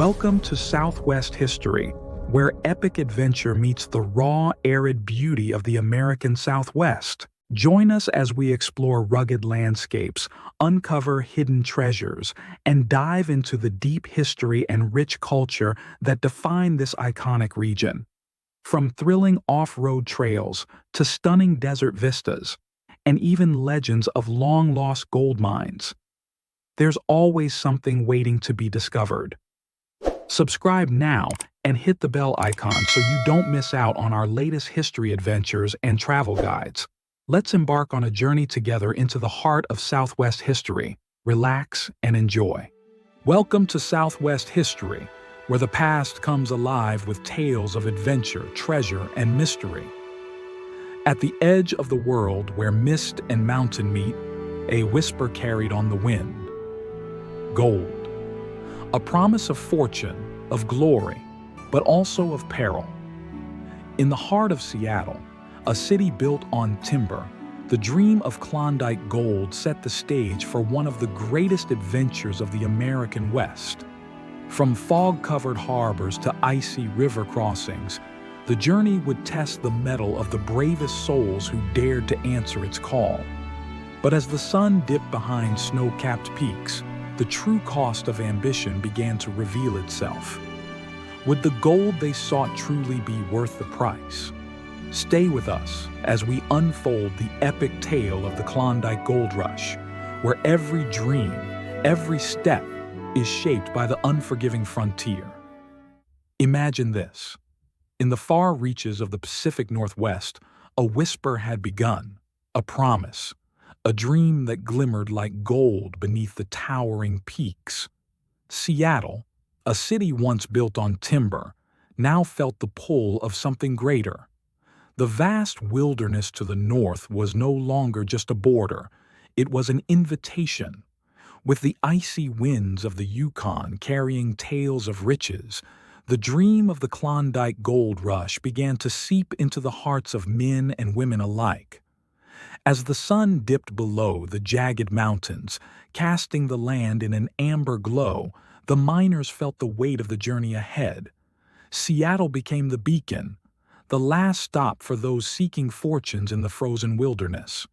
Welcome to Southwest History, where epic adventure meets the raw, arid beauty of the American Southwest. Join us as we explore rugged landscapes, uncover hidden treasures, and dive into the deep history and rich culture that define this iconic region. From thrilling off-road trails to stunning desert vistas, and even legends of long-lost gold mines, there's always something waiting to be discovered. Subscribe now and hit the bell icon so you don't miss out on our latest history adventures and travel guides. Let's embark on a journey together into the heart of Southwest history. Relax and enjoy. Welcome to Southwest History, where the past comes alive with tales of adventure, treasure, and mystery. At the edge of the world where mist and mountain meet, a whisper carried on the wind. Gold. A promise of fortune, of glory, but also of peril. In the heart of Seattle, a city built on timber, the dream of Klondike gold set the stage for one of the greatest adventures of the American West. From fog-covered harbors to icy river crossings, the journey would test the mettle of the bravest souls who dared to answer its call. But as the sun dipped behind snow-capped peaks, the true cost of ambition began to reveal itself. Would the gold they sought truly be worth the price? Stay with us as we unfold the epic tale of the Klondike Gold Rush, where every dream, every step, is shaped by the unforgiving frontier. Imagine this. In the far reaches of the Pacific Northwest, a whisper had begun, a promise, a dream that glimmered like gold beneath the towering peaks. Seattle, a city once built on timber, now felt the pull of something greater. The vast wilderness to the north was no longer just a border, it was an invitation. With the icy winds of the Yukon carrying tales of riches, the dream of the Klondike Gold Rush began to seep into the hearts of men and women alike. As the sun dipped below the jagged mountains, casting the land in an amber glow, the miners felt the weight of the journey ahead. Seattle became the beacon, the last stop for those seeking fortunes in the frozen wilderness.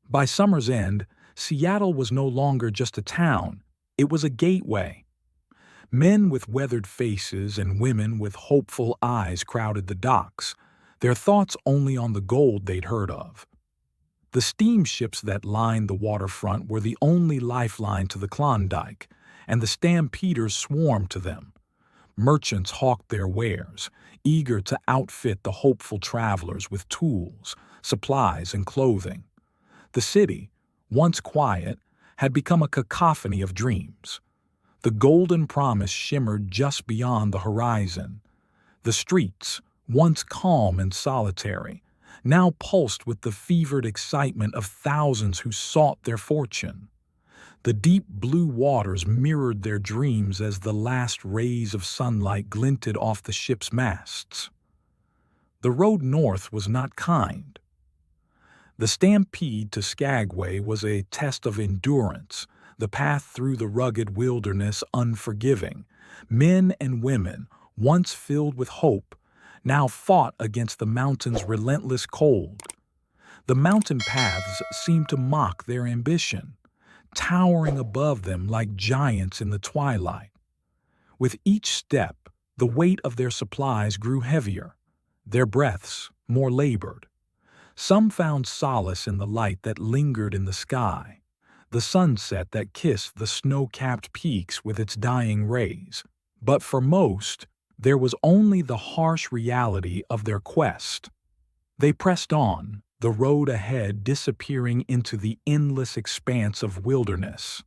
By summer's end, Seattle was no longer just a town, it was a gateway. Men with weathered faces and women with hopeful eyes crowded the docks, their thoughts only on the gold they'd heard of. The steamships that lined the waterfront were the only lifeline to the Klondike, and the stampeders swarmed to them. Merchants hawked their wares, eager to outfit the hopeful travelers with tools, supplies, and clothing. The city, once quiet, had become a cacophony of dreams. The golden promise shimmered just beyond the horizon. The streets, once calm and solitary, now pulsed with the fevered excitement of thousands who sought their fortune. The deep blue waters mirrored their dreams as the last rays of sunlight glinted off the ship's masts. The road north was not kind. The stampede to Skagway was a test of endurance, the path through the rugged wilderness unforgiving. Men and women, once filled with hope, now fought against the mountain's relentless cold. The mountain paths seemed to mock their ambition, towering above them like giants in the twilight. With each step, the weight of their supplies grew heavier, their breaths more labored. Some found solace in the light that lingered in the sky, the sunset that kissed the snow-capped peaks with its dying rays. But for most, there was only the harsh reality of their quest. They pressed on, the road ahead disappearing into the endless expanse of wilderness.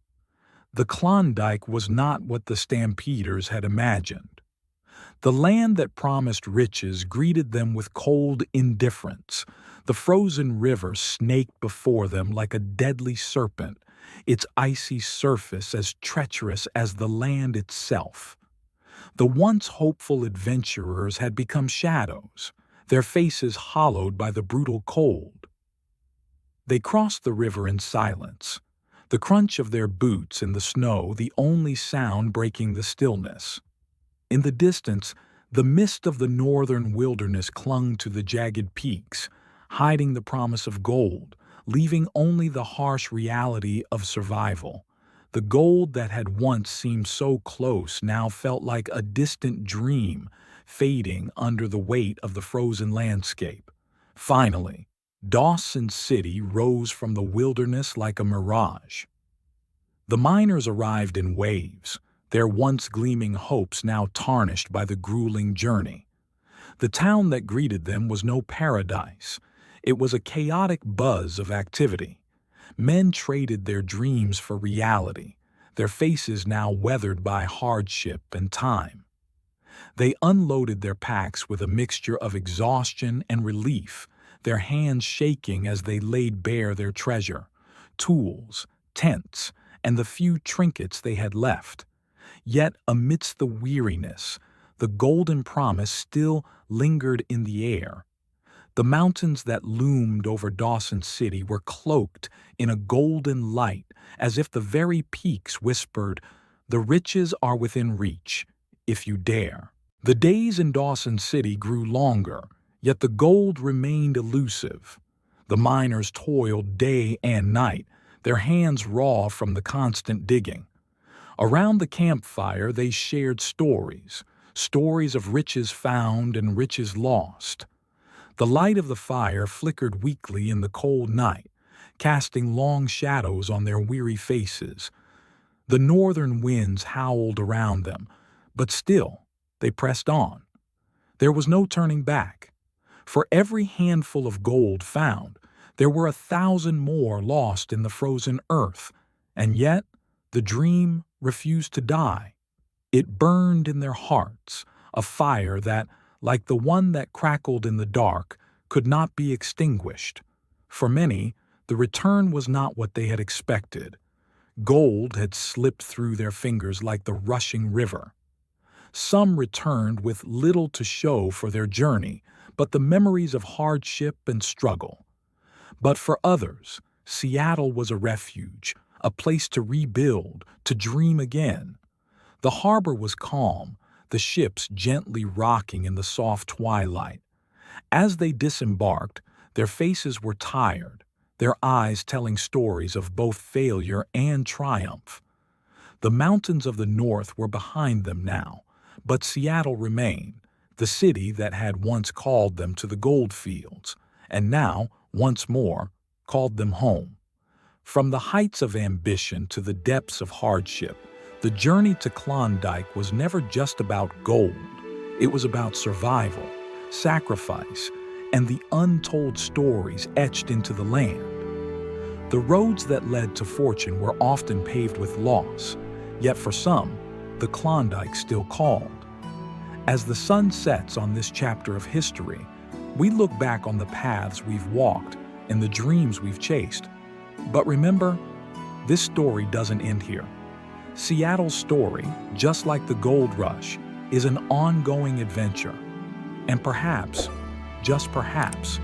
The Klondike was not what the stampeders had imagined. The land that promised riches greeted them with cold indifference. The frozen river snaked before them like a deadly serpent, its icy surface as treacherous as the land itself. The once hopeful adventurers had become shadows, their faces hollowed by the brutal cold. They crossed the river in silence, the crunch of their boots in the snow the only sound breaking the stillness. In the distance, the mist of the northern wilderness clung to the jagged peaks, hiding the promise of gold, leaving only the harsh reality of survival. The gold that had once seemed so close now felt like a distant dream, fading under the weight of the frozen landscape. Finally, Dawson City rose from the wilderness like a mirage. The miners arrived in waves, their once gleaming hopes now tarnished by the grueling journey. The town that greeted them was no paradise. It was a chaotic buzz of activity. Men traded their dreams for reality, their faces now weathered by hardship and time. They unloaded their packs with a mixture of exhaustion and relief, their hands shaking as they laid bare their treasure, tools, tents, and the few trinkets they had left. Yet amidst the weariness, the golden promise still lingered in the air. The mountains that loomed over Dawson City were cloaked in a golden light, as if the very peaks whispered, "The riches are within reach, if you dare." The days in Dawson City grew longer, yet the gold remained elusive. The miners toiled day and night, their hands raw from the constant digging. Around the campfire they shared stories, stories of riches found and riches lost. The light of the fire flickered weakly in the cold night, casting long shadows on their weary faces. The northern winds howled around them, but still they pressed on. There was no turning back. For every handful of gold found, there were 1,000 more lost in the frozen earth, and yet the dream refused to die. It burned in their hearts, a fire that, like the one that crackled in the dark, could not be extinguished. For many, the return was not what they had expected. Gold had slipped through their fingers like the rushing river. Some returned with little to show for their journey, but the memories of hardship and struggle. But for others, Seattle was a refuge, a place to rebuild, to dream again. The harbor was calm, the ships gently rocking in the soft twilight. As they disembarked, their faces were tired, their eyes telling stories of both failure and triumph. The mountains of the north were behind them now, but Seattle remained, the city that had once called them to the gold fields, and now, once more, called them home. From the heights of ambition to the depths of hardship, the journey to Klondike was never just about gold. It was about survival, sacrifice, and the untold stories etched into the land. The roads that led to fortune were often paved with loss, yet for some, the Klondike still called. As the sun sets on this chapter of history, we look back on the paths we've walked and the dreams we've chased. But remember, this story doesn't end here. Seattle's story, just like the gold rush, is an ongoing adventure. And perhaps, just perhaps,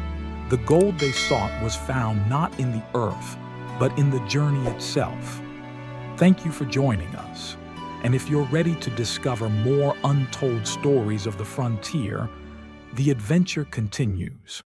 the gold they sought was found not in the earth, but in the journey itself. Thank you for joining us. And if you're ready to discover more untold stories of the frontier, the adventure continues.